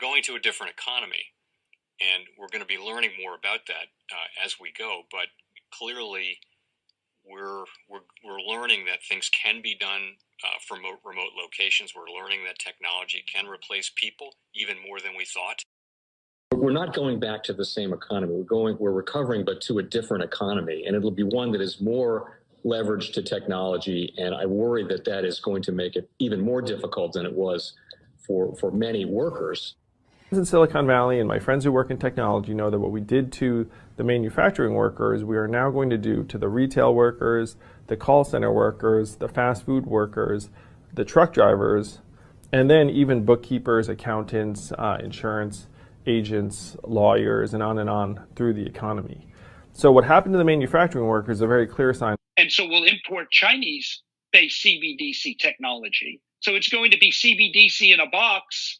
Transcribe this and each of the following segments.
going to a different economy, and we're going to be learning more about that as we go. But clearly, we're learning that things can be done from remote locations. We're learning that technology can replace people even more than we thought. We're not going back to the same economy. We're recovering, but to a different economy, and it'll be one that is more leveraged to technology. And I worry that that is going to make it even more difficult than it was for many workers. In Silicon Valley, and my friends who work in technology know that what we did to the manufacturing workers, we are now going to do to the retail workers, the call center workers, the fast food workers, the truck drivers, and then even bookkeepers, accountants, insurance agents, lawyers, and on through the economy. So what happened to the manufacturing workers is a very clear sign. And so we'll import Chinese-based CBDC technology. So it's going to be CBDC in a box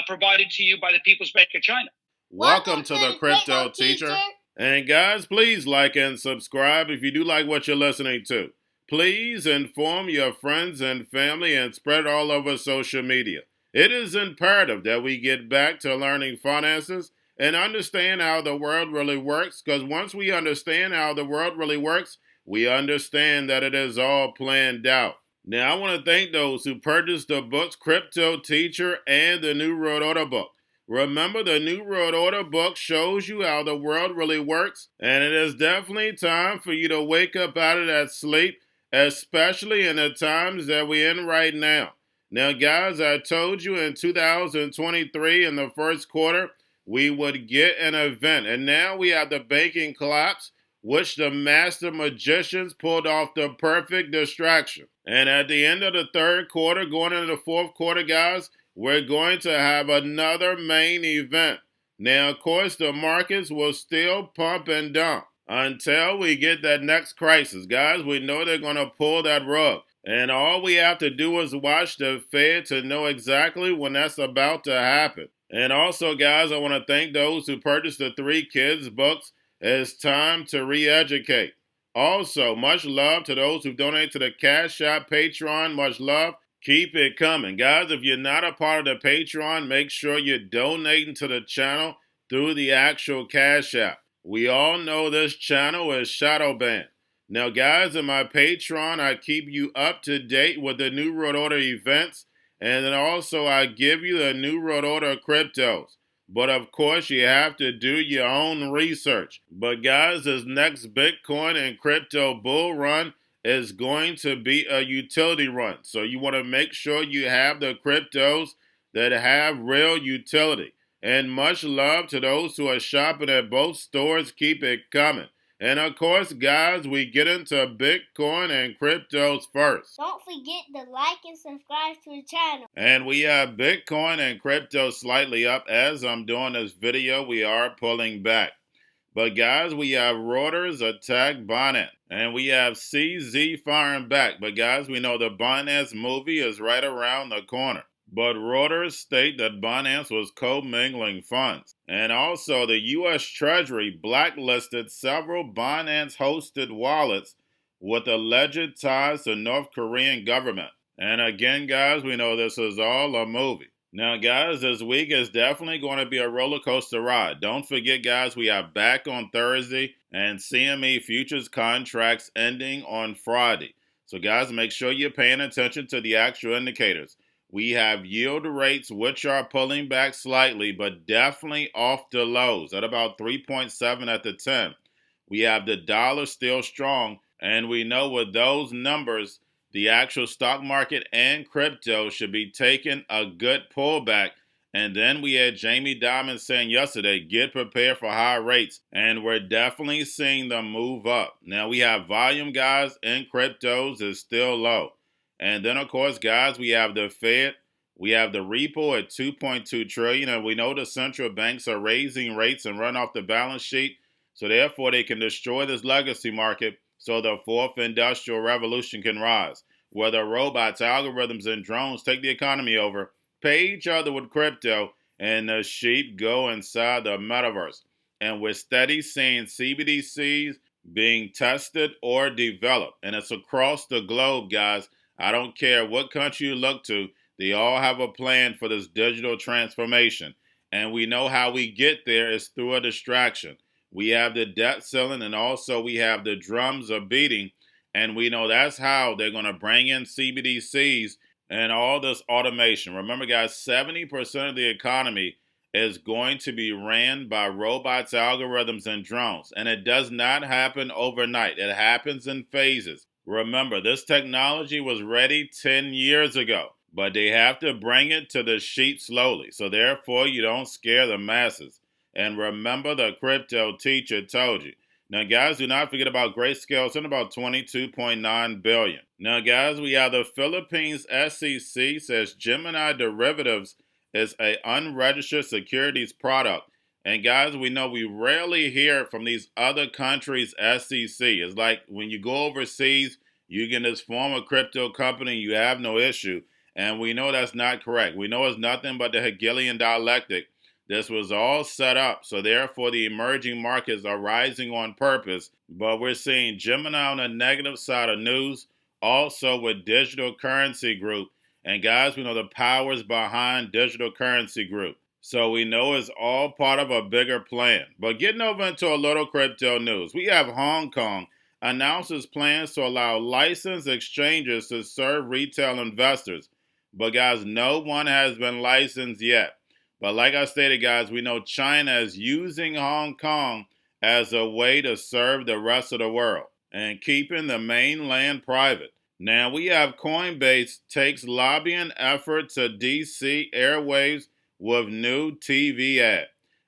provided to you by the People's Bank of China. Welcome to the Crypto Teacher. And guys, please like and subscribe if you do like what you're listening to. Please inform your friends and family and spread it all over social media. It is imperative that we get back to learning finances and understand how the world really works, because once we understand how the world really works, we understand that it is all planned out. Now, I want to thank those who purchased the books Cryptoteacher and the New World Order book. Remember, the New World Order book shows you how the world really works, and it is definitely time for you to wake up out of that sleep, especially in the times that we're in right now. Now, guys, I told you in 2023 in the first quarter, we would get an event. And now we have the banking collapse, which the master magicians pulled off the perfect distraction. And at the end of the third quarter, going into the fourth quarter, guys, we're going to have another main event. Now, of course, the markets will still pump and dump until we get that next crisis. Guys, we know they're going to pull that rug. And all we have to do is watch the Fed to know exactly when that's about to happen. And also, guys, I want to thank those who purchased the 3 Kids books. It's time to re-educate. Also, much love to those who donate to the Cash App, Patreon. Much love. Keep it coming. Guys, if you're not a part of the Patreon, make sure you're donating to the channel through the actual Cash App. We all know this channel is shadow banned. Now, guys, in my Patreon, I keep you up to date with the New World Order events, and then also I give you the New World Order cryptos. But, of course, you have to do your own research. But, guys, this next Bitcoin and crypto bull run is going to be a utility run. So you want to make sure you have the cryptos that have real utility. And much love to those who are shopping at both stores. Keep it coming. And of course, guys, we get into Bitcoin and cryptos first. Don't forget to like and subscribe to the channel. And we have Bitcoin and crypto slightly up. As I'm doing this video, we are pulling back. But guys, we have Reuters attack Binance. And we have CZ firing back. But guys, we know the Binance movie is right around the corner. But Reuters state that Binance was commingling funds. And also, the U.S. Treasury blacklisted several Binance-hosted wallets with alleged ties to North Korean government. And again, guys, we know this is all a movie. Now, guys, this week is definitely going to be a roller coaster ride. Don't forget, guys, we have back on Thursday and CME futures contracts ending on Friday. So, guys, make sure you're paying attention to the actual indicators. We have yield rates, which are pulling back slightly, but definitely off the lows at about 3.7 at the 10. We have the dollar still strong, and we know with those numbers, the actual stock market and crypto should be taking a good pullback. And then we had Jamie Dimon saying yesterday, get prepared for high rates. And we're definitely seeing them move up. Now we have volume, guys, in cryptos is still low. And then, of course, guys, we have the Fed. We have the repo at $2.2 trillion. And we know the central banks are raising rates and run off the balance sheet. So therefore, they can destroy this legacy market so the fourth industrial revolution can rise. Whether robots, algorithms, and drones take the economy over, pay each other with crypto, and the sheep go inside the metaverse. And we're steady seeing CBDCs being tested or developed. And it's across the globe, guys. I don't care what country you look to, they all have a plan for this digital transformation. And we know how we get there is through a distraction. We have the debt ceiling, and also we have the drums of beating. And we know that's how they're going to bring in CBDCs and all this automation. Remember, guys, 70% of the economy is going to be ran by robots, algorithms, and drones. And it does not happen overnight. It happens in phases. Remember, this technology was ready 10 years ago, but they have to bring it to the sheet slowly. So therefore, you don't scare the masses. And remember, the crypto teacher told you. Now, guys, do not forget about Grayscale. It's in about $22.9 billion. Now, guys, we have the Philippines SEC says Gemini Derivatives is an unregistered securities product. And guys, we know we rarely hear from these other countries' SEC. It's like when you go overseas, you can just form a crypto company, you have no issue. And we know that's not correct. We know it's nothing but the Hegelian dialectic. This was all set up, so therefore the emerging markets are rising on purpose. But we're seeing Gemini on the negative side of news, also with Digital Currency Group. And guys, we know the powers behind Digital Currency Group. So we know it's all part of a bigger plan. But getting over into a little crypto news, we have Hong Kong announces plans to allow licensed exchanges to serve retail investors. But guys, no one has been licensed yet. But like I stated, guys, we know China is using Hong Kong as a way to serve the rest of the world and keeping the mainland private. Now, we have Coinbase takes lobbying effort to DC airwaves with new TV ad.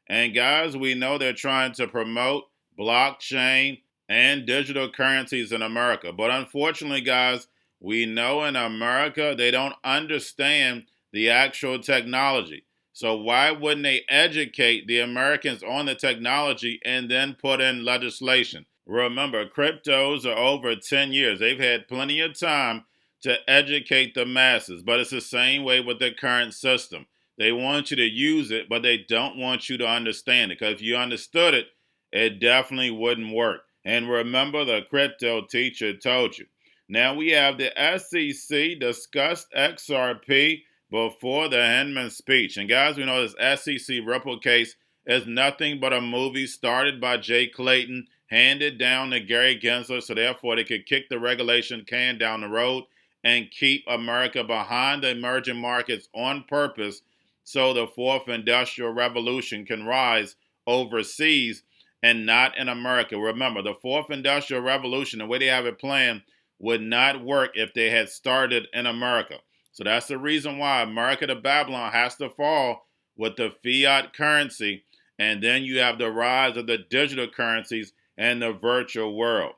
And guys, we know they're trying to promote blockchain and digital currencies in America. But unfortunately, guys, we know in America they don't understand the actual technology. So why wouldn't they educate the Americans on the technology and then put in legislation? Remember, cryptos are over 10 years. They've had plenty of time to educate the masses, but it's the same way with the current system. They want you to use it, but they don't want you to understand it, because if you understood it, it definitely wouldn't work. And remember, the crypto teacher told you. Now we have the SEC discussed XRP before the Hinman speech. And guys, we know this SEC Ripple case is nothing but a movie started by Jay Clayton, handed down to Gary Gensler, so therefore they could kick the regulation can down the road and keep America behind the emerging markets on purpose so the fourth industrial revolution can rise overseas and not in America. Remember, the fourth industrial revolution, the way they have it planned, would not work if they had started in America. So that's the reason why America to Babylon has to fall with the fiat currency. And then you have the rise of the digital currencies and the virtual world.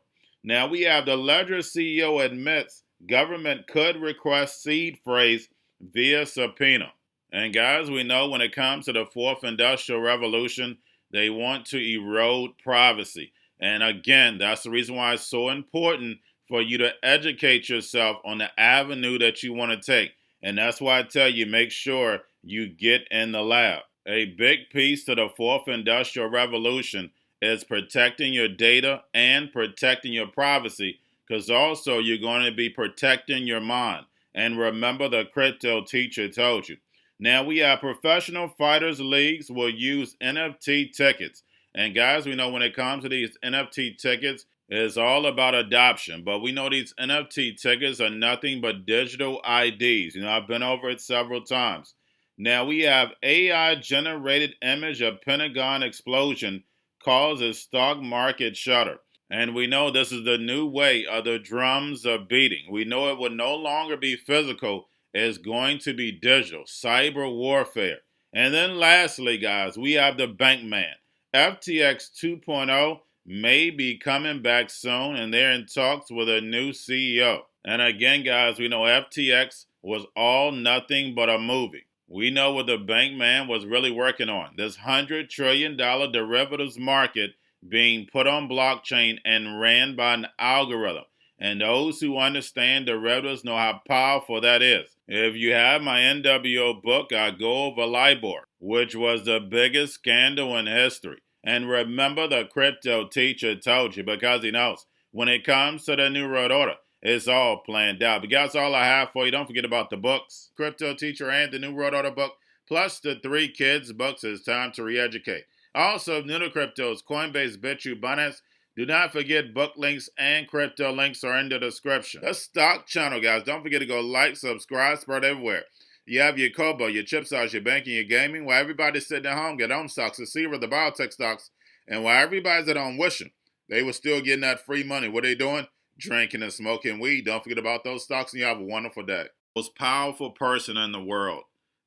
Now we have the Ledger CEO admits government could request seed phrase via subpoena. And guys, we know when it comes to the fourth industrial revolution, they want to erode privacy. And again, that's the reason why it's so important for you to educate yourself on the avenue that you want to take. And that's why I tell you, make sure you get in the lab. A big piece to the fourth industrial revolution is protecting your data and protecting your privacy, because also you're going to be protecting your mind. And remember, the crypto teacher told you. Now we have professional fighters leagues will use NFT tickets. And guys, we know when it comes to these NFT tickets, it's all about adoption, but we know these NFT tickets are nothing but digital IDs. You know, I've been over it several times. Now we have AI-generated image of Pentagon explosion causes stock market shudder. And we know this is the new way of the drums of beating. We know it will no longer be physical. It's going to be digital, cyber warfare. And then lastly, guys, we have the bank man. Ftx 2.0 may be coming back soon, and they're in talks with a new CEO. And again, guys, we know FTX was all nothing but a movie. We know what the bank man was really working on. This $100 trillion derivatives market being put on blockchain and ran by an algorithm. And those who understand derivatives know how powerful that is. If you have my NWO book, I go over LIBOR, which was the biggest scandal in history. And remember, the crypto teacher told you, because he knows when it comes to the New World Order, it's all planned out. But guys, all I have for you. Don't forget about the books, Crypto Teacher and the New World Order book. Plus the 3 kids books. It's time to re-educate. Also, new to cryptos, Coinbase, Bitrue, Binance. Do not forget book links and crypto links are in the description. The stock channel, guys. Don't forget to go like, subscribe, spread everywhere. You have your Kobo, your chip stocks, your banking, your gaming. While everybody's sitting at home, get home stocks, the Seaver, the biotech stocks. And while everybody's at home wishing they were still getting that free money, what are they doing? Drinking and smoking weed. Don't forget about those stocks, and you have a wonderful day. The most powerful person in the world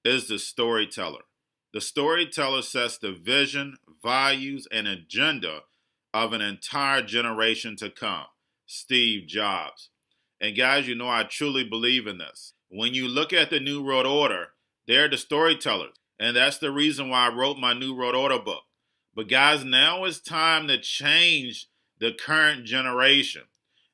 is the storyteller. The storyteller sets the vision, values, and agenda of an entire generation to come. Steve Jobs. And guys, you know I truly believe in this. When you look at the New World Order, they're the storytellers. And that's the reason why I wrote my New World Order book. But guys, now it's time to change the current generation.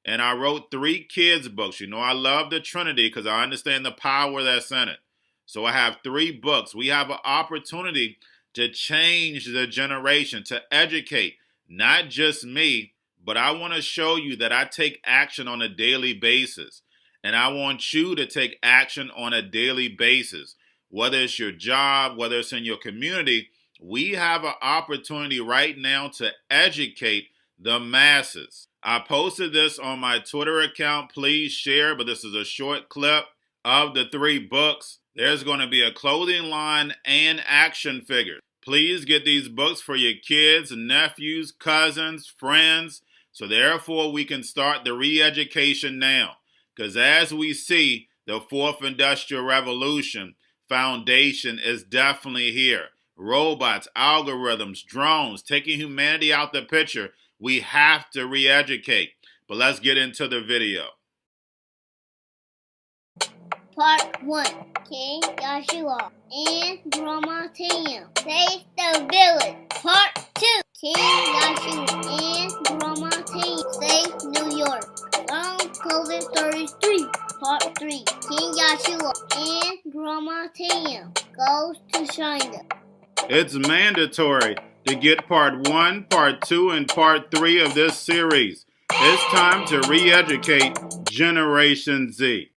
And I wrote 3 kids books. You know I love the Trinity because I understand the power that's in it. So I have 3 books. We have an opportunity to change the generation, to educate, not just me, but I want to show you that I take action on a daily basis. And I want you to take action on a daily basis. Whether it's your job, whether it's in your community, we have an opportunity right now to educate the masses. I posted this on my Twitter account. Please share, but this is a short clip of the 3 books. There's going to be a clothing line and action figures. Please get these books for your kids, nephews, cousins, friends, so therefore we can start the re-education now. Because as we see, the 4th Industrial Revolution foundation is definitely here. Robots, algorithms, drones, taking humanity out the picture. We have to re-educate. But let's get into the video. Part 1. King Joshua and Drama Tam save the village. Part 2. King Joshua and Drama Tam save New York. From COVID Stories 3. Part 3. King Joshua and Drama Tam goes to China. It's mandatory to get part 1, part 2, and part 3 of this series. It's time to re-educate Generation Z.